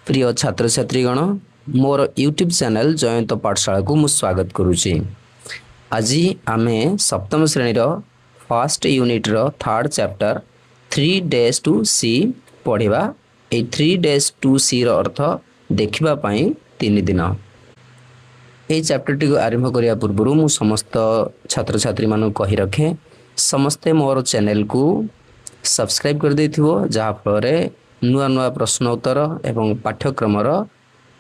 प्रिय छात्र छात्रीगण मोर यूट्यूब चैनल जयंत पाठशाला को मु स्वागत करुच्ची। आज आम सप्तम श्रेणीर फर्स्ट यूनिट रो third chapter 3 days to see पढ़ा। ये 3 days to सी रो अर्थ देखा 3 दिन। ये चैप्टर टी आरंभ करने पूर्व मु समस्त छात्र छात्री मान कही रखे समस्ते मोर चैनल को सब्सक्राइब कर देथिबो जहाँफल नुआ नुआ प्रश्न उत्तर एवं पाठ्यक्रम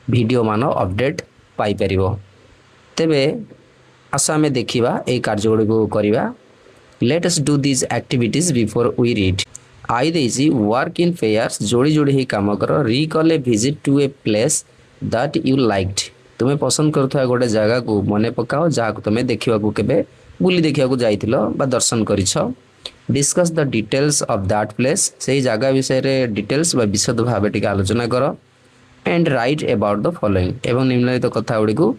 वीडियो मान अपडेट पाई परिबो। तेबे आस आमे देखिबा ए कार्य गुडी को करिबा। Let us do this activities before we read. I देजी वर्क इन पेयर्स जोड़ी जोड़ी ही काम कर। Recall a visit to a place that you liked. तुम्हें पसंद करथुआ गोटे जगह को मने पकाओ जहाँ को तुम्हें देखा केबे बुली देखा जाइथिलो बा दर्शन करिछो। Discuss the details of that place. से जगह विषय रे डिटेल्स बा विशद भाव टिके आलोचना कर। And right about the following. एवं निम्नलिखित कथा गुडी को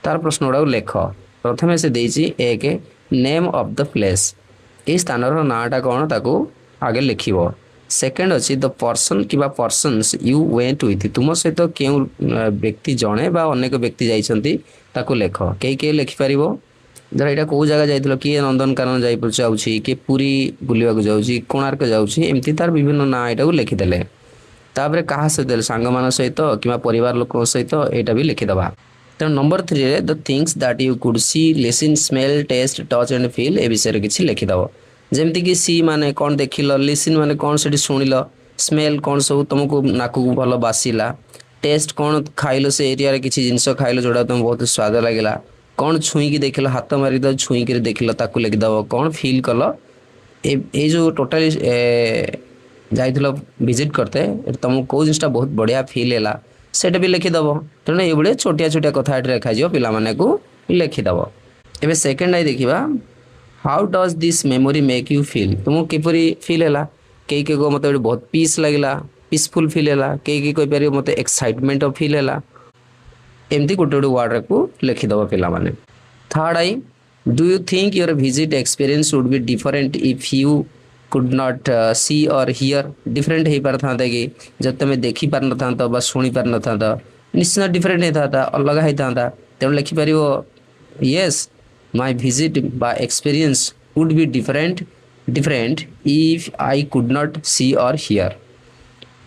तार प्रश्न गुडा लेख। प्रथमे से देछि एक नेम ऑफ द प्लेस। ए स्थान रो नाटा कोन ताको आगे लिखिबो। सेकंड अछि द पर्सन किबा पर्सन्स यू वेंट विथ। तुम सहित केउ व्यक्ति जणे बा अनेक व्यक्ति जाइछंती ताको लेख। के लिखि परिबो। जरा यहाँ कौ जगह जाइल किए नंदनकानन जाऊँगी किए पुरी बुलवाक जाऊँगी कोणार्क जाऊँगी एमती तार विभिन्न ना यहाँ लिखिदे। तापर क्या सहित सांग मान सहित कि परिवार लोक सहित यहाँ भी लिखिदबा। तेणु नंबर 3 रे the things that you could see listen smell taste touch and feel a विषय किसी लिखिदब। जमती कि सी माने कौन देखिल, लिसन माने कौन से शुणिल, स्मेल कौन सब तुमको नाक भल बासिला, टेस्ट कौन खाइल से एरिया किसी जिनस खाइल जोड़ा तुम बहुत स्वाद लगे, कौन छुईकी देख हाथ मारिक छुईक देख ताकू लिखिदब, कौन फिल कल ये जो टोटाली जाइल विजिट करते तुमको कौ जिनटा बहुत बढ़िया फिल है सेटा भी लिखिदब। तेणु ये छोटिया छोटिया कथा लिखा पे को लिखिदब। एवं सेकेंड आई देखा how does this memory make you feel. तुमको किपरि फिल है कई को मत बहुत पीस लगे पीसफुल फिल है कई कहीपर मत एक्साइटमेंट फिल है एमती गोटे गोटे वर्ड को लिखिदब पे। Third I do you think your visit experience would be different if you could not see or hear. Different हो पार था कि जब तुम देखी पार न शुणी पार न निश्चित डिफरेंट होता था अलग होता। तेणु लिखिपर येस माय विजिट बा experience would be different if I could not see or hear.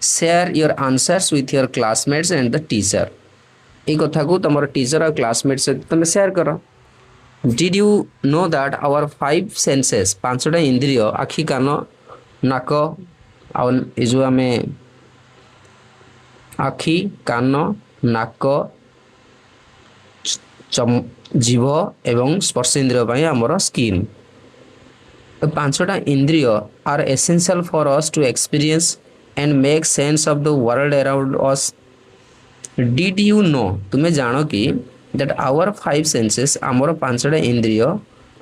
Share your answers with your classmates and the teacher. ये कथा को तुम टीचर और क्लासमेट से तुम शेयर कर। Did you know that our 5 senses 5टा इंद्रिय आखि कान नाक जो आम आखि कान नाक जीभ एवं स्पर्श इंद्रिय आमर स्किन 5टा इंद्रिय are essential for us to experience and make sense of the world around us. Did you know तुम्हें जान कि दैट आवर 5 सेंसेस आमर 5टा इंद्रिय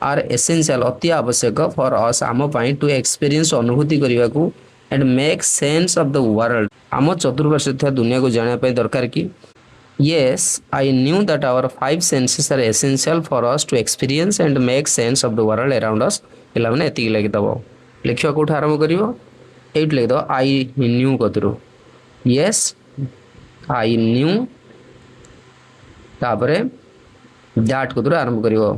आर एसेंशियल अति आवश्यक फॉर अस आम टू एक्सपीरियंस अनुभूति करने को and make sense of the world आम चतुर्पार्श्व था दुनिया को जाना दरकार कि। Yes I knew that our 5 senses are essential for us to experience and make sense of the world around us. पे एति लिखिदब। लिखा कौट आरंभ कर ये लिखिदब आई न्यू कतरू। येस आई न्यू तापरे दैट कतरू आरंभ करिवो।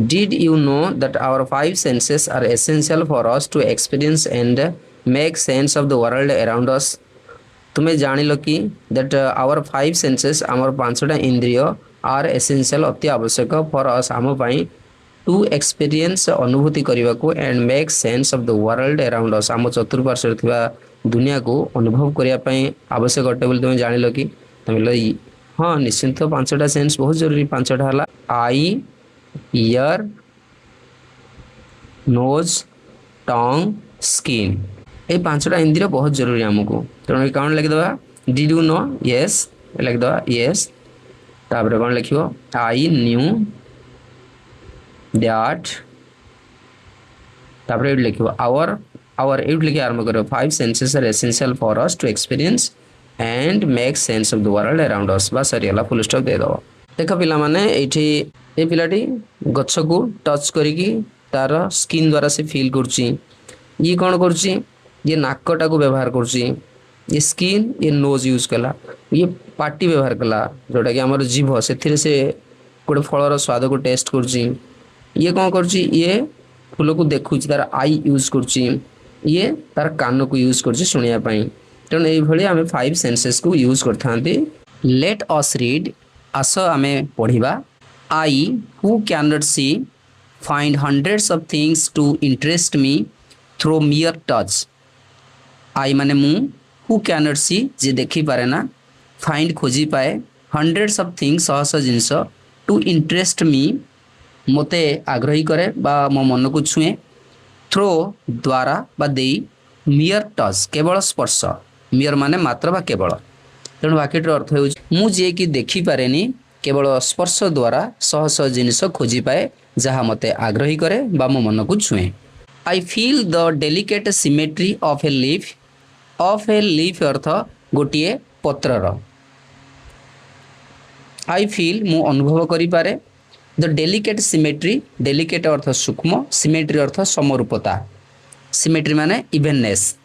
Did you know that our 5 senses are essential for us to experience and make sense of the world around us। तुम्हें जानिल कि that our 5 senses आमर 5टा इंद्रिय are essential अति आवश्यक for us आम टू एक्सपीरियंस अनुभूति करने को and make sense of the world around अस आम चतुर्पार्श्व थिबा दुनिया को अनुभव करने आवश्यक अटे बोली तुम जानिल कि तुम हाँ निश्चिंत 5टा सेंस बहुत जरूरी। 5टा है eye ear nose tongue skin ये 5टा इंद्रिय बहुत जरूरी आमको। तेणु कौन लिखिदबा डिड यू नो येस लिखिदबा येस तापर कौन लिख आई न्यू दैट तापर ये लिख आवर ये लिखे आरंभ कर 5 senses are essential for us to experience and make sense of the world around us. बस सरीगला फुल स्टॉप दे दब। देख पिलामाने ये पिलाटी गछ को टच करिकी तार स्किन द्वारा से फील करुच्ची ये कौन करुच्ची ये नाकटा को व्यवहार करुच्ची ये स्किन ये नोज यूज कला ये पार्टी व्यवहार कला जोटा कि आम जीभ से गोटे फलर स्वाद को टेस्ट करुच्ची ये कौन करुच्ची ये फूल को देखुची तार आई यूज करुच्ची ये तार कान को यूज करुच्ची शुणिया तेणु ये आम 5 सेंसेस को यूज करते लेट अस रीड आस आम पढ़ा I who can not see find hundreds of things to interest me through mere touch I माने मु हु कैन नॉट सी जे देखी पारे ना फाइंड खोजी पाए हंड्रेड्स ऑफ थिंग्स सहस जिनस टू इंटरेस्ट मी मते आग्रही करे बा मो मन को छुए थ्रो द्वारा बा देई मियर टच केवल स्पर्श मियर माने मात्र बा केवल तेणु वाक्यटर अर्थ हो मु जे कि देखी पारेनी केवल स्पर्श द्वारा सहस जिनिस खोजी पाए जहाँ मते आग्रही करे बा मो मन को छुए I feel the delicate symmetry of a leaf अर्थ गोटे पत्रर आई फील मु अनुभव करि पारे द डेलिकेट सिमेट्री डेलिकेट अर्थ सूक्ष्म सिमेट्री अर्थ समरूपता सिमेट्री माने इवेननेस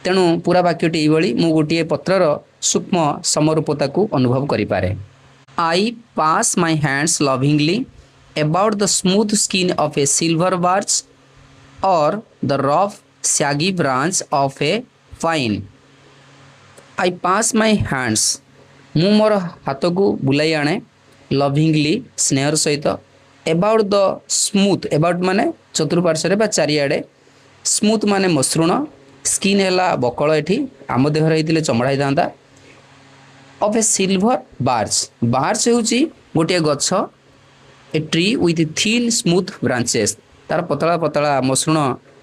तेणु पूरा वाक्यटी ये मु गोटे पत्रर सूक्ष्म समरूपता को अनुभव करि पारे I pass my hands lovingly about the smooth skin of a silver birch or the rough shaggy branch of a pine I pass my hands मु मोर हाथ को बुलाई आने लविंगली स्नेहर सहित एबाउट द स्मूथ एबाउट माने चतुर्पार्श्व बा चारिआडे स्मूथ माने मसृण स्किन है बकल एठी आम देहर होते चमड़ा होता ऑफ ए सिल्वर बार्च बार्च होची गोटे गछ a tree with thin smooth branches तार पतला पतला मसृण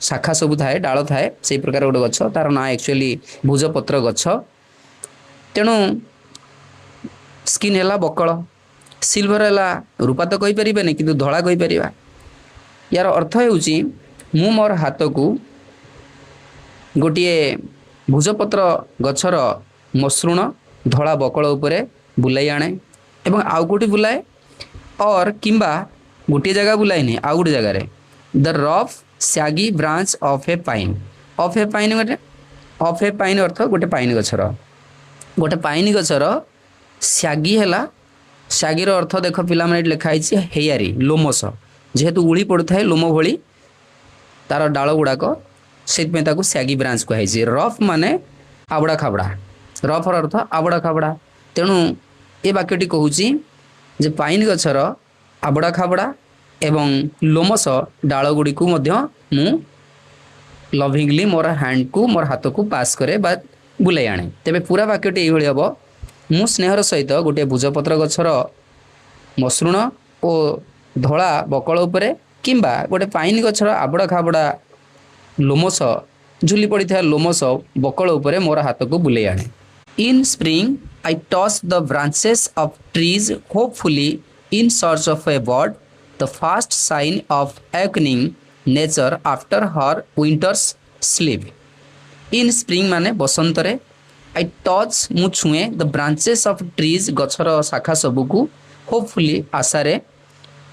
शाखा सब थाए डाल थाए से प्रकार गोटे गछ तार ना एक्चुअली भुजपत्र गछ तेणु स्किन है बकल सिल्वर है रूपा तो कहीपर कि धड़ा कहीपर यार अर्थ होची मु मोर हाथ को गोटे भुजपत्र गछर मसृण धड़ा बकल उपरे बुलाई आने एवं आउ गोटे बुलाए और किंबा गोटे जगह बुलाइनी आउ गोटे जगार the rough shaggy branch of a pine of a pine अर्थ गोटे पाइन गछर सैगी है सैगीर अर्थ देख पिला माने लिखाई हेयारी लोमस जेहेतु उड़ी पड़ू लोम भली तार डाल गुड़ाक से सैगी ब्रांच कहुई रफ माने आबड़ा खाबड़ा रफ अर्थ आबड़ा खाबड़ा तेणु ये वाक्यटी कहूँ जे पाइन गछर आबड़ा खाबड़ा एवं लोमस डाल गुड़ी को मु लविंगली मोर हैंड को मोर हाथ को पास करे बा बुलाई आने तेरे पूरा वाक्यटी ये हम मु स्नेहर सहित गोटे भुजपत्र गछर मसृण और धड़ा बकल उपरे किंबा गोटे पाइन गछर आबड़ा खाबड़ा लोमस झुली पड़ी था लोमस बकल उपरे मोर हाथ को बुलाई आने in spring I touch the branches of trees hopefully in search of a bird the first sign of awakening nature after her winter's sleep in spring माने बसंत रे आई टच मु छुए द ब्रांचेस ऑफ ट्रीज गछर शाखा सबू hopefully आशारे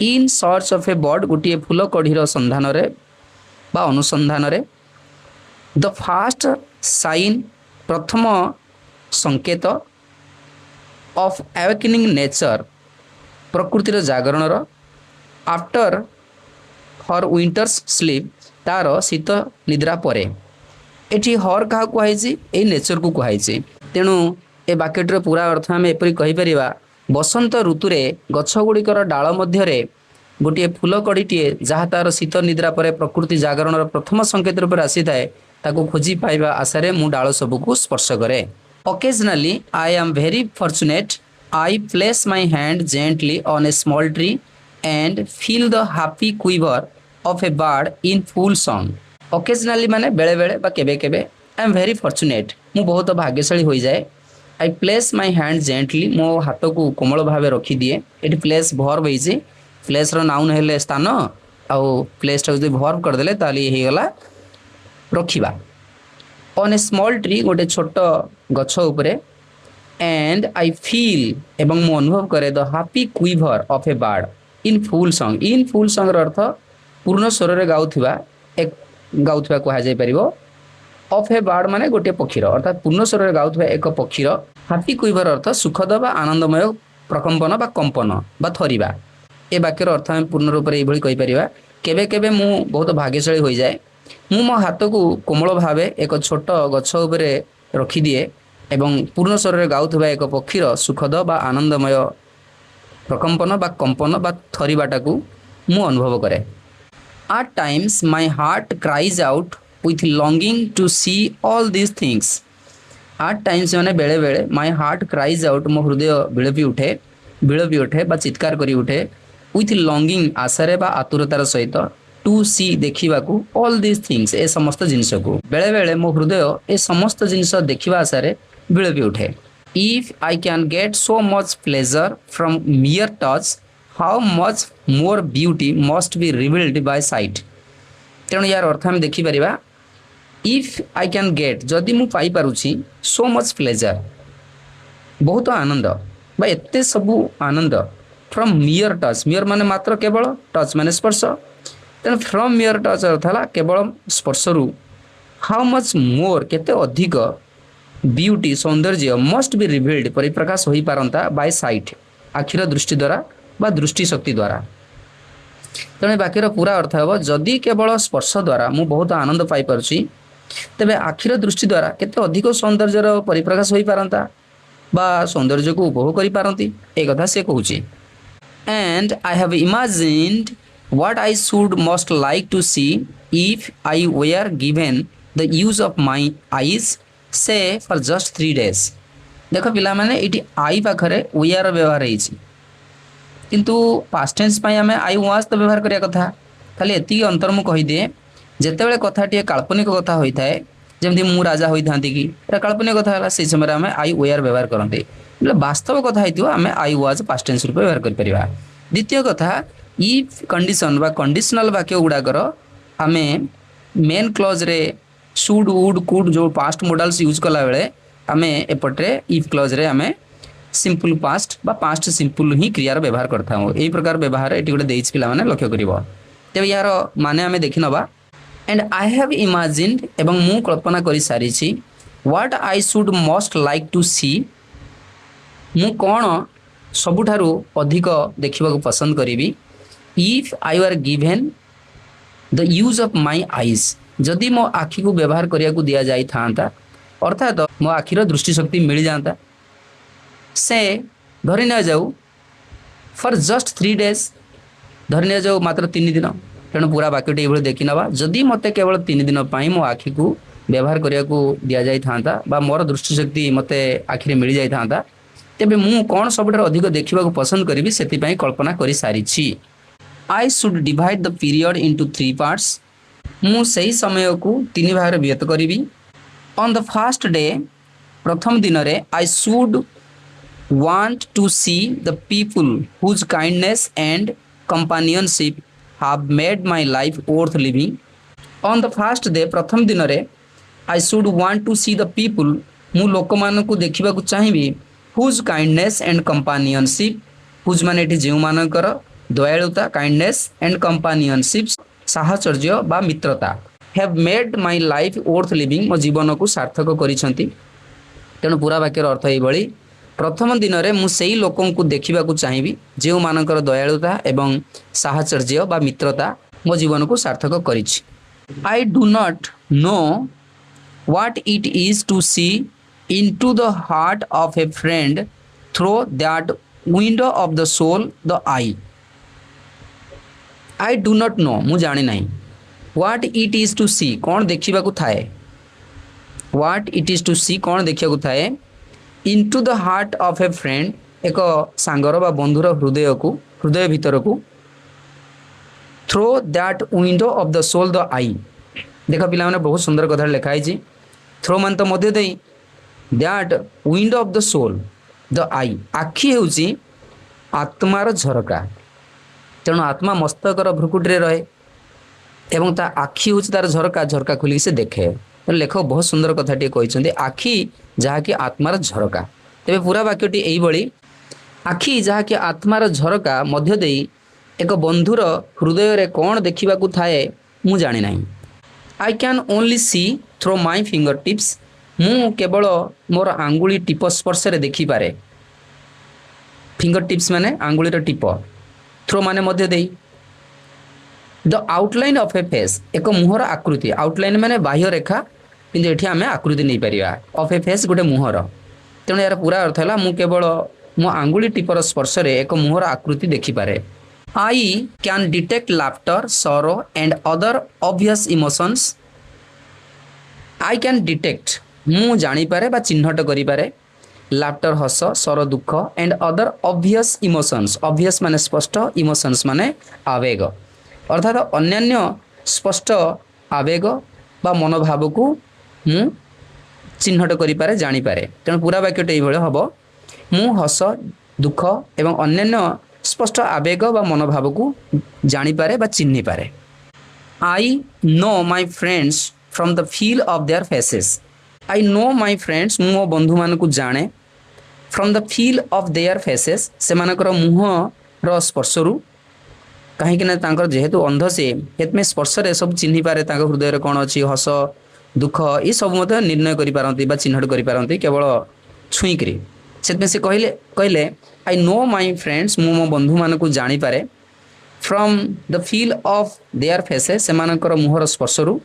in search of a bird गोटे फूल कढ़ीर संधान रे बा अनुसंधान रे द फास्ट साइन प्रथम संकेत ऑफ अवेकनिंग नेचर प्रकृतिर जागरण आफ्टर हर विंटर्स स्लीप तार शीत निद्रा परे एटी हर क्या कहुई ए नेचर को कहुई तेणु ए वाक्यटर पूरा अर्थ आम एपरी कहीपर बसंत ऋतुरे गछगुड़िकर डाल मध्य गोटे फूल कड़ीटे जहाँ तार शीत निद्रा पर प्रकृति जागरण प्रथम संकेत रूप आसी थाए ताको खोजी पाइबा आशारे मु डाल सबको स्पर्श करे occasionally I am very fortunate I place my hand gently on A small tree and feel the happy quiver of a bird in full song occasionally माने बेले बेले बा केबे केबे आई एम वेरी फॉर्चुनेट मु बहुत भाग्यशाली हो जाए I place my hand gently मो हाथ को कोमल भाव रखी दिए ये प्लेस भर्व होती प्लेस नाउन हेले स्थान आउ प्लेस जो भर्व करदे ताली गला रखिबा ऑन ए स्मॉल ट्री गोटे छोट गछ उपरे एंड आई फील एवं मु अनुभव करे the happy quiver of a bird in full song अर्थ पूर्ण स्वर रे गाउथिबा एक गाउथवा कहा जाय परिबो ऑफ ए बर्ड माने गोटे पक्षीर अर्थात पूर्ण स्वर गाउथवा एक पक्षीर हाथी कुइबर अर्थ सुखद बा आनंदमय प्रकंपन बा कंपन बा थरिबा ए वाक्यर अर्थ हम पूर्ण रूप से कहि परिबा केबे केबे मु बहुत भाग्यशाली होई जाए मु मो हाथ को कोमल भावे एक छोट गछ उपरे रखी दिए एवं पूर्ण स्वर गाउथवा एक पक्षीर सुखद बा आनंदमय प्रकंपन बा कंपन बा थरिबाटा को मु अनुभव करे। At times my heart cries out with longing to see all these things. At times माने बेले बेले my heart cries out मो हृदय बिलपी उठे बा चित्कार करी उठे with longing आशारे बा आतुरतार सहित to see देखिबा को all these things ए समस्त जिनिस को बेले बेले मो हृदय ए समस्त जिनिस देखिबा आशारे बिलपी उठे। If I can get so much pleasure from mere touch, how much more beauty must be revealed by sight. तेणु यार अर्थ हम देखि परिबा इफ आई कैन गेट जदि मु पाई पारुछि सो मच प्लेजर बहुत आनंद बा एते सबु आनंद फ्रॉम मियर टच मियर माने मात्र केवल टच माने स्पर्श तेणु फ्रॉम मियर टच अर्थाला केवल स्पर्श रु हाउ मच मोर केते अधिक ब्यूटी सौंदर्य मस्ट बी रिवील्ड परिप्रकाश होई पारंता बाय साइट आखिर दृष्टि द्वारा बा दृष्टि शक्ति द्वारा। तेणु वाक्यर पूरा अर्थ है जदि केवल स्पर्श द्वारा मु बहुत आनंद पाई पारुछि तेबे आखिर दृष्टि द्वारा केते अधिक सौंदर्यर परिप्रकाश होई पारंता बा सौंदर्य को उपभोग करि पारंती ए कथा से कहूछि। And I have imagined what I should most like to see if I were given the use of my eyes say for just 3 days। देख पिला माने इटी आई पाखरे वेयर व्यवहार हेछि किंतु पास्ट टेंस पाई आमे आई वाज तो व्यवहार करिया कथा खाली एति अंतर मु कहि दे जेतेबेले कथाटी काल्पनिक कथा होई थाए जेमति मु राजा होई थांती कि एटा काल्पनिक कथा हला से समय आमे आई वेयर व्यवहार करंते मतलब वास्तव कथा हेतियो आमे आई वाज पास्ट टेंस रूप व्यवहार कर परिबा। द्वितीय कथा इफ कंडीशन बा कंडीशनल वाक्य गुडा कर आमे मेन क्लॉज रे शुड वुड कुड जो पास्ट मॉडल्स यूज कला बेले आमे एपटे इफ क्लॉज रे आमे सिंपल पास्ट बा पास्ट सिंपल ही क्रियार व्यवहार करता हूँ यही प्रकार व्यवहार ये गोटे देइछ पिला माने लक्ष्य करिवो तेबे यार माने आमे देखि नबा। एंड आई हैव इमेजिन्ड एवं मु कल्पना करि सारिछि what I should most like to see मु कोन सबुठारु अधिक देखिबा को पसंद करिवि if I are given the use of my eyes जदि मो आखि को व्यवहार करिया को दिया जाई थांता अर्थात मो आखिर दृष्टि शक्ति मिल जाता से धरी न जाऊ फॉर जस्ट 3 days धरी न जाऊ मात्र 3 दिन तेणु पूरा वाक्यटी ये देखि नबा जदि मते केवल 3 दिन पाई मो आखि को व्यवहार करिया को दिया जाई थांता बा मोर दृष्टि शक्ति मते आखिरे मिल जाई थांता तेबे मु कोन सबठार अधिक देखिबा को पसंद करिवि सेति पई कल्पना करि सारी छी। I should divide the period into 3 parts मु सही समय को 3 भाग रे व्यत करिवि। ऑन द फर्स्ट डे प्रथम दिन रे I should want to see the people whose kindness and companionship have made my life worth living. On the first day प्रथम दिन रे I should want to see the people मु लोक मान को देखिबा को चाहिबी whose kindness and companionship whose माने एठी जेउ मानकर दयालुता kindness and companionship साहचर्य बा मित्रता have made my life worth living मो जीवन को सार्थक करिसंती। तेणु पूरा वाक्यर अर्थ एई भली प्रथम दिन में मुझे लोकों को देखा चाहिए जो मानकर दयालुता एवं साहचर्य बा मित्रता मो जीवन को सार्थक करी। I do not know what it is to see into the heart of a friend through that window of the soul the eye. I do not know मु जानी नहीं what it is to see कौन देखा थाए what it is to see कौन देखा थाए into the heart of a friend एक सांगर बा बंधुर हृदय भीतर को through that window of the soul the आई। देख पिला माने बहुत सुंदर कथा लिखाई थ्रो मान तो मध्य दे that window of the soul the eye आखि होउची आत्मार झरका तेणु आत्मा मस्तकर भ्रुकुटी रहे एवं ता आखि होउची तार झरका झरका खुली से देखे लेखक बहुत सुंदर कथाटी कहते आखि जहाँकि आत्मार झरका तेरे पूरा वाक्यटी यही आखि जहाँकि आत्मार झरका मध्य देई एक बंधुर हृदय रे कौन देखा थाए मु जानी नहीं। I can only see through my fingertips मु केवल मोर आंगुली टीप स्पर्श देखिपे फिंगर टिप्स माने आंगुली टीप थ्रो माने मध्य देई the outline of A face एक मुहर आकृति आउटलाइन माने बाह्य रेखा किंतु एठी आमे आकृति नहीं परिया ऑफ ए फेस गोटे मुहर तेणु यार पूरा अर्थ है मु केवल मो आंगुली टीपर स्पर्श रे एक मुहर आकृति देखिपे आई कैन डिटेक्ट लाफ्टर सरो and other obvious emotions I can detect मु जानीपे बा चिन्हट करें लाफ्टर हस सर दुख and other obvious emotions obvious माने स्पष्ट इमोशंस माने आवेग अर्थात अन्यान्य स्पष्ट आवेग बा मनोभाव को मु चिन्हट करें जानीपे तेणु पूरा वाक्यटे ये हम मु हस दुख एवं अन्यान्य स्पष्ट आवेग बा मनोभाव को जानीपे बा चिन्ह पारे I know my friends from the feel of their faces I know my friends मो बंधु मान को जाने from the feel of their faces से मुहर स्पर्शरू कहीं जेहेतु अंध से स्पर्श सब चिन्ह पारे हृदय कौन अच्छी हस दुख ये सब मत निर्णय कर चिन्हट कर केवल छुईकरी से कहले आई नो माई फ्रेंड्स मो बंधु मान को जानीपे from the feel of their faces से मुहर स्पर्शरू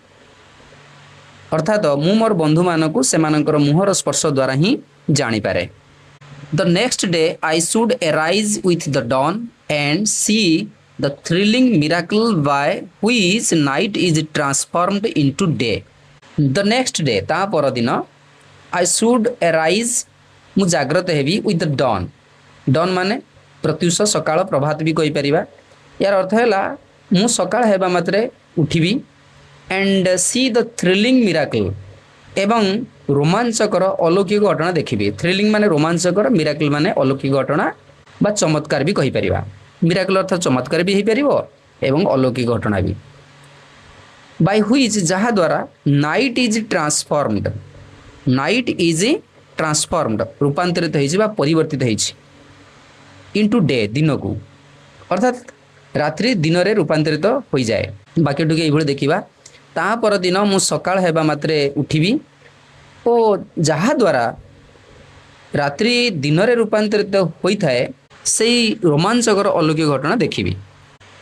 अर्थात मु मोर बंधु मान को से मुहर स्पर्श द्वारा ही जानीपे the next day I should arise with the dawn and see the thrilling miracle by which night is transformed into day the next day ता पर दिन आई शुड अराइज मु जाग्रत हेबी विथ द डॉन डॉन माने प्रत्युष सकाळ प्रभात भी कहि परिबा यार अर्थ है मु सकाळ हेबा मात्रे उठिबी and see the thrilling miracle एवं रोमांचकर अलौकिक घटना देखिबी थ्रिलिंग माने रोमांचकर मिराकल माने अलौकिक घटना बा चमत्कार भी कहि परिबा मिराकल अर्थ चमत्कार भी हो परिबो एवं अलौकिक घटना भी बाय व्हिच जहा द्वारा night is transformed night is transformed रूपांतरित हो परिवर्तित इनटू डे दिन को अर्थात रात्रि दिन रे रूपांतरित हो जाए बाकी ये देखा तापर दिन मु सकाळ हेबा मात्रे उठिबी ओ जहा द्वारा रात्रि दिन रे रूपांतरित होता है से रोमांचकर अलौकिक घटना देखिबी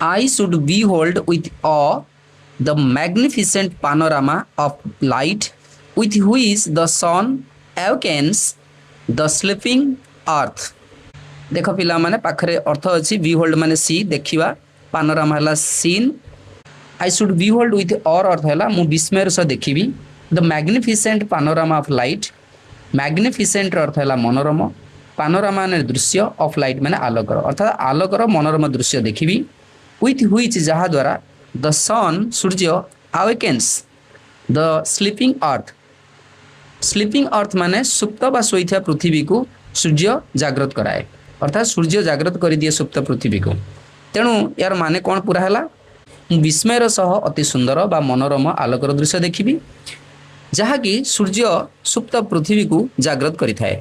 I should behold with a the magnificent panorama of light with which the sun awakens the sleeping earth देख पिला माने पाखरे अर्थ अच्छी behold माने सी देखिबा पानोरामा हला सीन I should behold with awe अर्थ हला मु विस्मयर सह देखिबी the magnificent panorama of light magnificent अर्थ हला मनोरम पानोरामा माने दृश्य ऑफ लाइट माने आलोकर अर्थात आलोकर मनोरम दृश्य देखिबी with which जहा द्वारा द सन सूर्य awakens the sleeping earth sleeping earth माने सुप्त बा सोईथा पृथ्वी को सूर्य जागृत कराए अर्थात सूर्य जागृत कर दिए सुप्त पृथ्वी को तेणु यार माने कौन पूरा है विस्मयर सह अति सुंदर बा मनोरम आलोकर दृश्य देखिबी जहाँकि सूर्य सुप्त पृथ्वी को जागृत करिथाए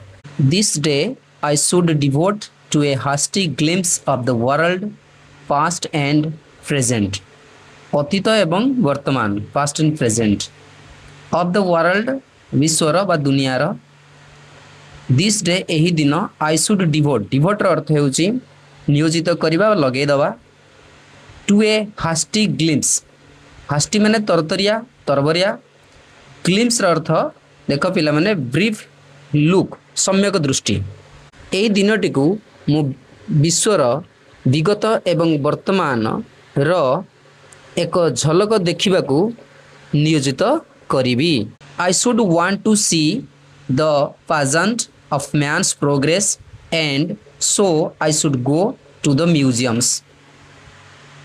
this day I should devote to a hasty glimpse of the world past and present अतीत एवं वर्तमान past and present of the world विश्वर बा दुनियार दिस डे यही दिन आई शुड डिवोट डिवोटर अर्थ होची नियोजित करवा लगे दवा टू ए हास्टी ग्लिम्स हास्टी माने तरतरिया तरबरिया ग्लिम्स अर्थ देख पिला माने ब्रीफ लुक सम्यक दृष्टि यही दिनटी को मु विश्वर विगत एवं वर्तमान रो एक झलक देखा नियोजित करी I should want to see the pageant of man's progress and so I should go to the museums.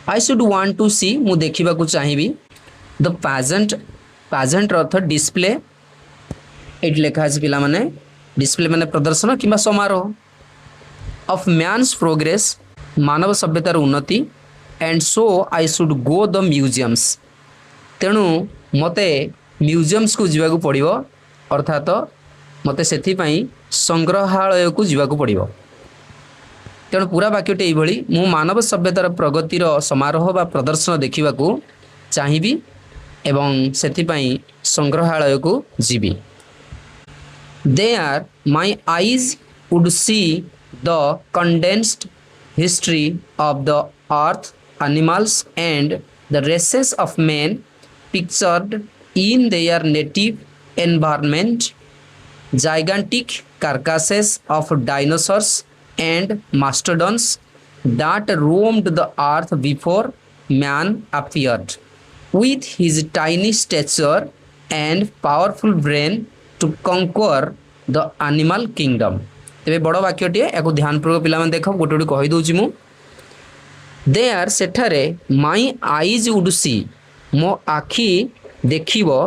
I should want to see मु देखिबा को चाहिबी the pageant अर्थ डिस्प्ले एट लेखा है पिला माने डिस्प्ले माने प्रदर्शन किंबा समारोह of man's progress मानव सभ्यतार उन्नति and so I should go the museums तेणु मते म्यूजियम्स को जीवा को पड़िबो अर्थात मते सेथि पई संग्रहालय को जीवा को पड़िबो तेणु पूरा वाक्यटे एभली मु मानव सभ्यतार प्रगतिर समारोह बा प्रदर्शन देखिबा को चाहिबी एवं सेथिपाई संग्रहालय को जीवी there my eyes would see the condensed history of the earth animals and the races of men pictured in their native environment gigantic carcasses of dinosaurs and mastodons that roamed the earth before man appeared. With his tiny stature and powerful brain to conquer the animal kingdom. तेबे बड़ वाक्यटे या ध्यान पूर्वक पिला देख गोटे गोटे कही दूची मु देयर सेठारे माई आईज वुड सी मो आखि देखिबो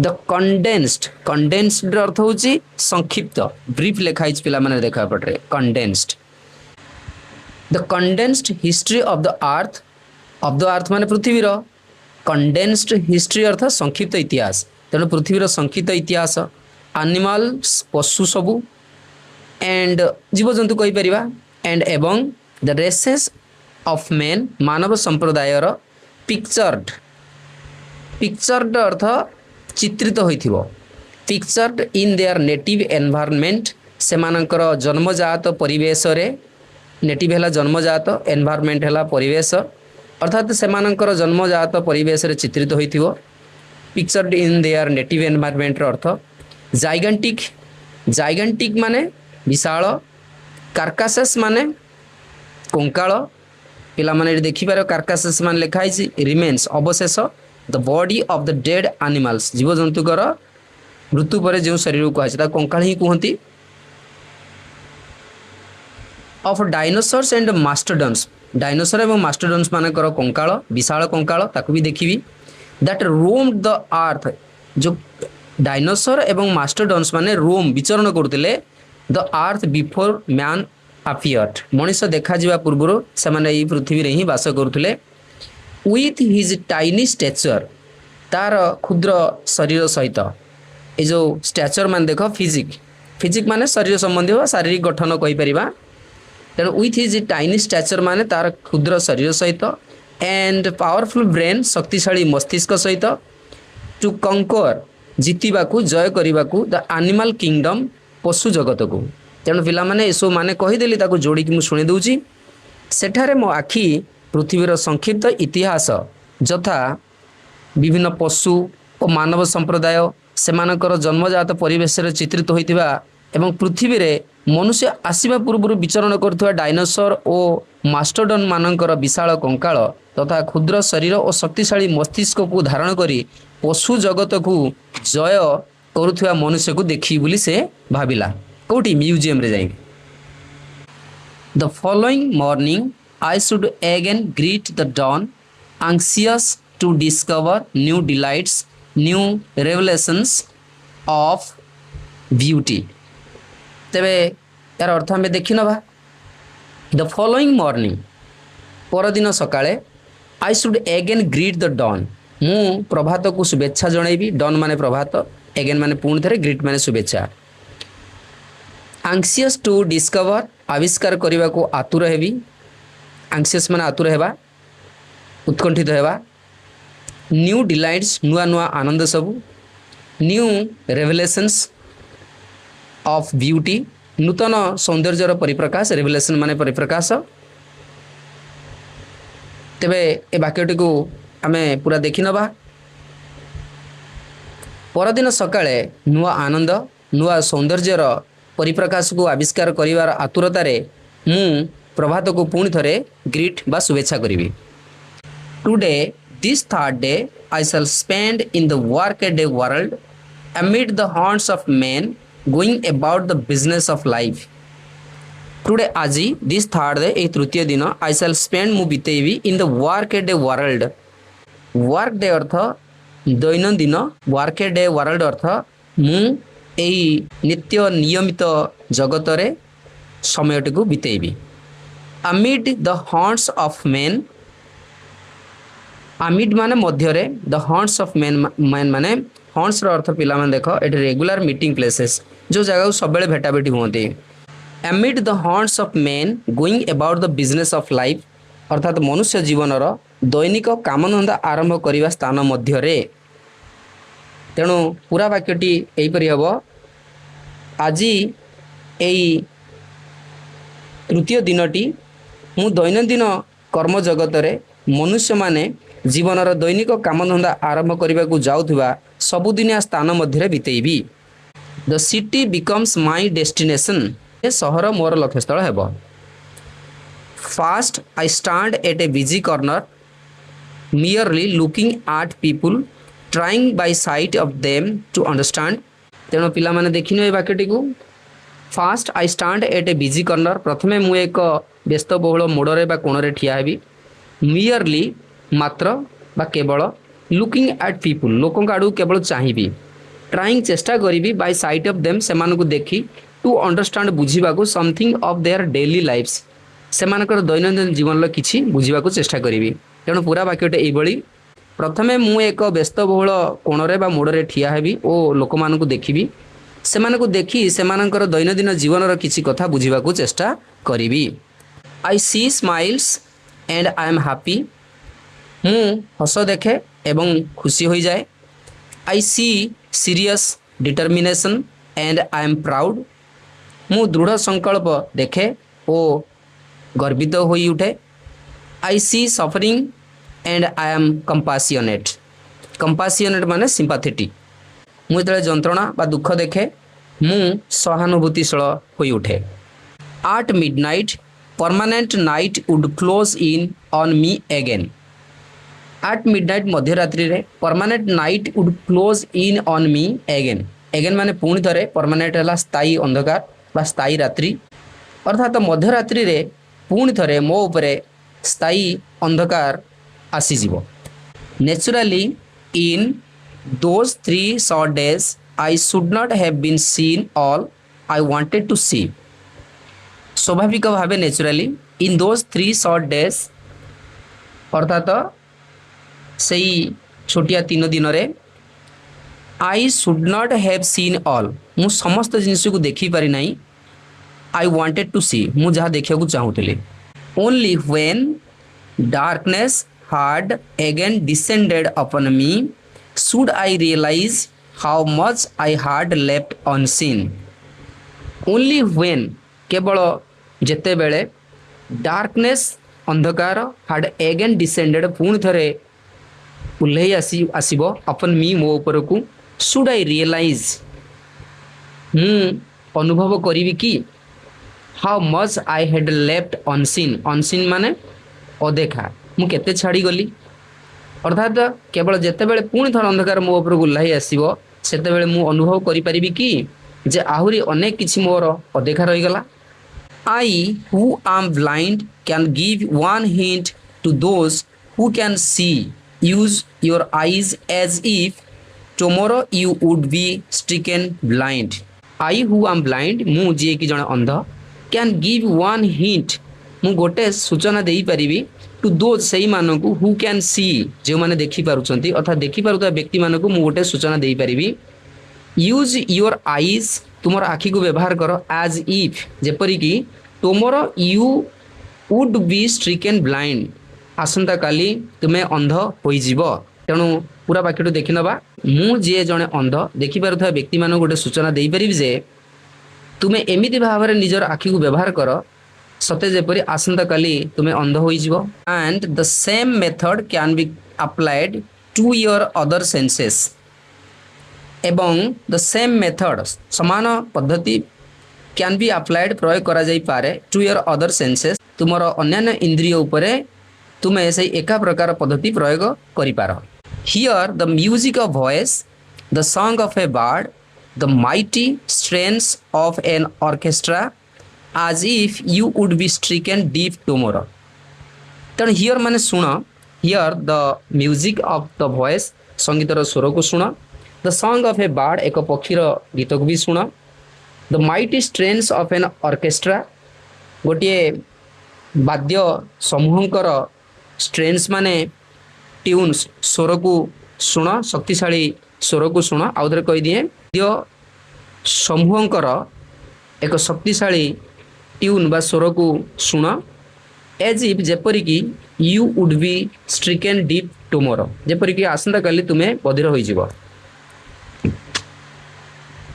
द कंडेन्स्ड अर्थ होची संक्षिप्त ब्रीफ लिखाई पिला माने देखा पटरे condensed the condensed history of the earth माने पृथ्वीर कंडेन्स्ड हिस्ट्री अर्थ संक्षिप्त इतिहास तेणु पृथ्वीर संक्षिप्त इतिहास एनिमल्स पशु सबू एंड जीवजंतु कही परिबा एंड एवं द रेसेस ऑफ मेन मानव संप्रदायर पिक्चर्ड अर्थ चित्रित होइथिबो pictured in their native environment सेमानकर जन्मजात परिवेश रे नेटिव हैला जन्मजात एनवायरनमेंट हैला परिवेश अर्थात सेमानकर जन्मजात परिवेश रे चित्रित होइथिबो pictured in their native environment अर्थ जाइगेंटिक माने विशाल कार्कासेस माने कंकाल पिला माने देखि पारो कार्कासेस माने लिखाई छि रिमेन्स अवशेष the body of the dead animals जीवजंतुकर मृत्यु पर जो शरीर को आछि ता कंकाल ही कहंती of dinosaurs and mastodons dinosaur एवं मास्टोडन्स मानकर कंकाल विशाल कंकाल ताकू भी देखिबी दैट रोम्ड द अर्थ जो डायनासोर एवं मास्टोडन्स माने रोम विचरण करथिले the earth before man appeared मनुष्य देखा जिबा पूर्व से माने ई पृथ्वी रे ही वास करथिले विथ हिज टाइनी स्टेचर तार क्षुद्र शरीर सहित ए जो स्टेचर मान देख फिजिक माने शरीर संबंधी शारीरिक गठन कहि परिबा तेणु विथ हिज टाइनी स्टेचर माने तार क्षुद्र शरीर सहित एंड पावरफुल ब्रेन शक्तिशाली मस्तिष्क सहित टू कंकर जीतवाकू जय करने द एनिमल किंगडम पशु जगत को तेणु पिला माने एसो माने कहीदेली ताको जोड़िकी मु शुणी दूची सेठारे मो आखि पृथ्वीर संक्षिप्त इतिहास यथा विभिन्न पशु और मानव संप्रदाय सेमानकर जन्मजात परिवेश चित्रित होइतिबा एवं पृथ्वी रे मनुष्य आसीबा पूर्व विचरण करथुवा डायनासोर और मास्टोडन मानकर विशाल कंकाल तथा क्षुद्र शरीर और शक्तिशाली मस्तिष्क को धारण करी पशु जगत को जय करुथुवा मनुष्य को देखी बोली से भाविला कोठी म्यूजियम रे जाई the following morning I should again greet the dawn anxious to discover new delights new revelations of beauty तेबे यार अर्थ हमें देखि नबा द फॉलोइंग मॉर्निंग परदिन सकाळे I should again greet the dawn मु प्रभात को शुभेच्छा जणैबी डॉन माने प्रभात अगेन माने पुणी थरे ग्रीट माने शुभेच्छा anxious to discover आविष्कार करने को आतुर हेबी anxious माने आतुर हेबा उत्कंठित हेबा न्यू डिलाइट्स नुआ नुआ आनंद सबू न्यू रेवलेशंस ऑफ ब्यूटी नूतन सौंदर्यर परिप्रकाश रेवलेशन माने परिप्रकाश तेबे ए वाक्यटी को आमे पूरा देखि नबा परदिन सकाळे नुआ आनंद नुआ सौंदर्यर परिप्रकाश को आविष्कार करिवार आतुरतारे मु प्रभात को पुणी थरे ग्रीट बा शुभेच्छा करिवि today this third day I shall spend in the work day world amid the haunts of men going about the business of life today आज दिस थर्ड डे ए तृतीय दिन आई शैल स्पेंड मु बितेबी in the work day world work day अर्थ दैनंदिन work day world अर्थ मु एही नित्य नियमित जगत रे समयटी को बितेबी amid the haunts of men आमिड माने मध्य रे द हॉन्ट्स ऑफ मेन माने हॉन्ट्स रो अर्थ पिला माने देखो एट रेगुलर मीटिंग प्लेसेस जो जगह सब बेले भेटा भेटी होती एमिड the haunts of main going about the business of life अर्थात मनुष्य जीवन दैनिक काम धंदा आरंभ करने स्थान मध्य रे तेणु पूरा वाक्यटी एहीपरि हम आज यही तृतीय दिनटी मु दैनंदिन कर्म जगत रे मनुष्य माने जीवनर दैनिक कामधंदा आरंभ करने को जाउथुवा सबुदिनिया स्थान मध्य बितेबी। The city becomes my destination ए सहर मोर लक्ष्यस्थल हेब। First I stand at a busy corner merely looking at people trying by sight of them to understand। तेणु पिला माने देखिनो ए वाक्यटी को fast I stand at a busy corner प्रथमे मु एक व्यस्तबहुल मोड़े बा कोणरे ठिया हेबी merely मात्र बा केवल लुकिंग एट पीपुल लोकों आड़ू केवल चाहिए ट्राइंग चेष्टा करी बाय साइट ऑफ देम से देखी टू अंडरस्टैंड बुझा को something of their daily lifes से दैनंदिन जीवन किसी बुझा चेष्टा करी। तेणु पूरा वाक्यटे यही प्रथमे मु एक व्यस्तबहुल कोणरे बा मोड़े ठिया हेबी ओ लोक मानकु देखिबी सेमानकु देखी सेमानकर दैनंदिन जीवन किसी कथा बुझा चेष्टा करी। I see smiles and I am happy मु हस देखे एवं खुशी हो जाए। I see serious determination and I am proud मु दृढ़ संकल्प देखे ओ गर्वित हो उठे। I see suffering and I am compassionate माने सिंपाथेटिक मु जो जंत्रणा बा दुख देखे मु सहानुभूतिशील हो उठे। At midnight permanent night would close in on me again at midnight मध्यरात्रि रे permanent night would close in on me again again माने पुणी थरे परमानेंट है स्थायी अंधकार बा स्थायी रात्रि अर्थात मध्यरात्रि रे पुणी थरे मो उपरे स्थायी अंधकार आसीजिवो। Naturally in those 3 short days I should not have been seen all I wanted to see। स्वाभाविक भावे naturally in those 3 short days अर्थात सही छोटिया 3 दिन रे I should not have seen all मु समस्त जिनिस को देखी पारि नाही। आई वांटेड टू सी मु जहाँ देखा चाहूली। Only when darkness had again descended upon me should I realize how much I had left unseen। only when केवल जेते बेले डार्कनेस अंधकार had again descended पुणी थरे उल्लही आसीबो अपन मी मो ऊपर को should I realize मु अनुभव करी कि how much I had left unseen माने अदेखा मु केते छाड़ी गली अर्थात केवल जेते बेले पुणी थर अंधकार मो ऊपर गुल्लाई आसीबो सेते बेले मु अनुभव करि परिबी कि जे आहुरी अनेक किछि मोर अदेखा रहि गला। I who am blind can give one hint to those who can see use your eyes as if tomorrow you would be stricken blind. I who am blind मु जे कि जण अंध कैन गिव वन हिंट मु गोटे सूचना देई परिबी to those सही मानकु हु कैन सी जो माने देखि पारुछंती अर्थात देखि पारुता व्यक्ति मानकु मु गोटे सूचना देई परिबी। यूज योर आईज तुमर आखि को व्यवहार करो एज इफ जेपरि कि तुमर you would be stricken blind आसंता काली तुमे अंध होई जीवो। तेणु पूरा वाक्यटु देखि नबा मु जे जणे अंध देखि पारुता व्यक्ति मानकु गोटे सूचना देई परिबी जे तुमे एमिति भावरे निजर आखि को व्यवहार करो सते जेपरि आसंता काली तुमे अंध होई जीवो। And the same method can be applied to your other senses एवं द सेम मेथड समान पद्धति कैन बी अप्लाइड प्रयोग करा जाई पारे टू योर अदर सेंसेस तुमर अन्य इंद्रिय उपरे तुमे से एका प्रकार पद्धति प्रयोग करि पारो। Hear the music of voice the song of a bird the mighty strains of an orchestra as if you would be stricken deep tomorrow। तेणु हियर माने सुन hear the music of the voice संगीतर स्वर को सुन the song of a bird एक पक्षीर गीत को भी सुन the mighty strains of an orchestra गोटे वाद्य समूहकर स्ट्रेन्स माने ट्यून्स स्वर को सुन शक्तिशाली स्वर को सुन आउ थे कही दिए वाद्य समूहकर एक शक्तिशाली ट्यून बा स्वर को सुन एज इफ जेपरिक you would be stricken deep tomorrow जेपरिक आसंता काली तुम्हें बधिर हो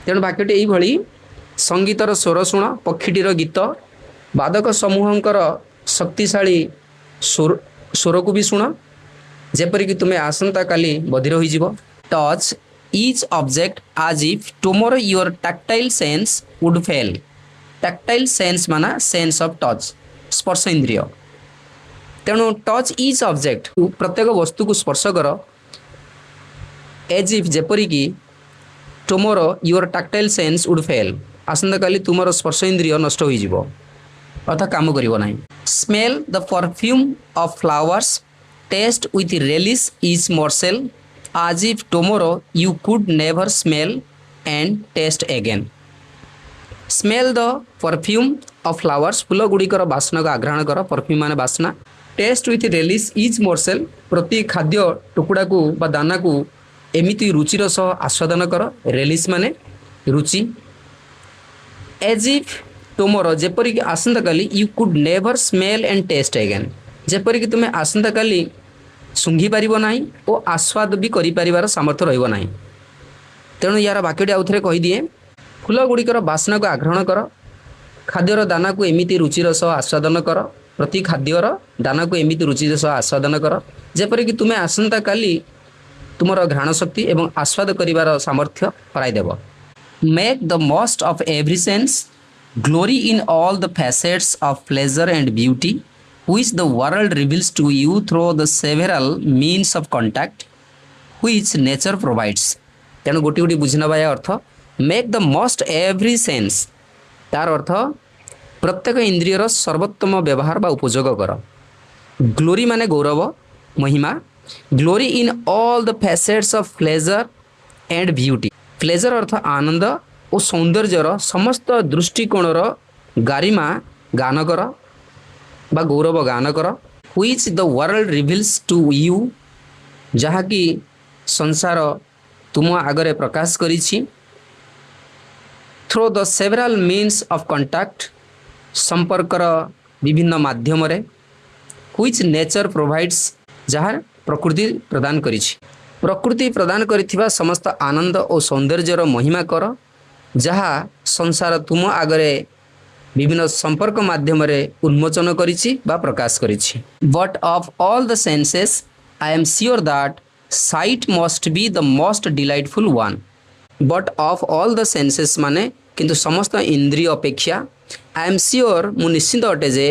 तेणु वाक्यटी एइभଳି संगीतर स्वर शुण पक्षीटीर गीत वादक समूहंकर शक्तिशाली स्वर को भी शुण जेपरिक तुमे आसंता काली बधिर होइजिव touch each object as if tomorrow your tactile sense would fail tactile sense माना sense of touch स्पर्श इंद्रिय तेणु टच each object प्रत्येक वस्तु को स्पर्श कर as if जेपरिक tomorrow your tactile sense would fail आसंता काली तुमर स्पर्श इंद्रिय नष्ट होइजिव अर्थात काम करिवो नाही smell the perfume of flowers taste with relish each morsel as if tomorrow you could never smell and taste again smell the perfume of flowers फूल गुड़िकर बासना को आग्रहण कर perfume माने बासना taste with relish each morsel प्रति खाद्य टुकड़ा को बा दाना को एमिति रुचिर सह आस्वादन कर relish माने रुचि as if tomorrow जेपरिक आसंता काली you could never smell and taste again जेपरिक तुमे आसंता काली सुंघी पारिबो नाही ओ आस्वाद भी करि पारिबार सामर्थ्य रहिबो नाही तेणु यार वाक्यटी आउथरे कहि दिए फूल गुड़िकर बासना को आग्रहण कर खाद्यर दाना को एमिति रुचिर सह आस्वादन कर प्रति खाद्यर दाना को एमिति रुचिर सह आस्वादन कर जेपरि कि तुमे आसंता काली तुमर घ्राण शक्ति एवं आस्वाद करिबार सामर्थ्य हराई देबो make the most of every sense glory in all the facets of pleasure and beauty which the world reveals to you through the several means of contact which nature provides तेणु गोटी गोटी बुझना भाई अर्थ make the most every sense तार अर्थ प्रत्येक इंद्रियर सर्वोत्तम व्यवहार बा उपयोग कर ग्लोरी माने गौरव महिमा glory in all the facets of pleasure and beauty pleasure अर्थ आनंद और सौंदर्यर समस्त दृष्टिकोणर गारिमा गान कर बा गौरव गान कर which the world reveals to you जहाँकि संसार तुम आगरे प्रकाश करिछि through the several means of contact संपर्कर विभिन्न माध्यम रे व्हिच नेचर प्रोवाइड्स जहाँ प्रकृति प्रदान करिछि प्रकृति प्रदान करिथिबा समस्त आनंद और सौंदर्यर महिमा कर जहाँ संसार तुम आगरे विभिन्न संपर्क माध्यम रे उन्मोचन करिछि बा प्रकाश करिछि but of all the senses I am sure that sight must be the most delightful one but of all the senses माने किंतु समस्त इंद्रिय अपेक्षा आई एम श्योर मु निश्चित अटे जे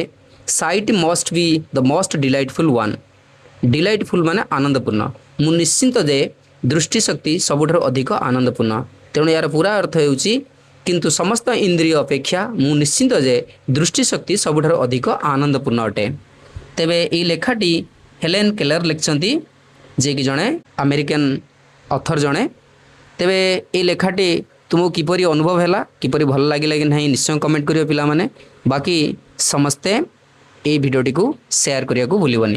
sight must be the most delightful one delightful माने आनंदपूर्ण मु निश्चित जे दृष्टि शक्ति सबुठार अधिक आनंदपूर्ण तेणु यार पूरा अर्थ हेउछि किंतु समस्त इंद्रिय अपेक्षा मु निश्चित जे दृष्टि शक्ति सबुठार अधिक आनंदपूर्ण अटे तेबे ए लेखाटी हेलेन केलर लिखछंती जे कि जणे अमेरिकन ऑथर जणे तेबे ए लेखाटी तुमको किपरि अनुभव हैला किपरि भल लागिला कि नहीं निश्चय कमेंट करियो पिला माने बाकी समस्ते ए वीडियोटी को शेयर करिया को भूलिबनी।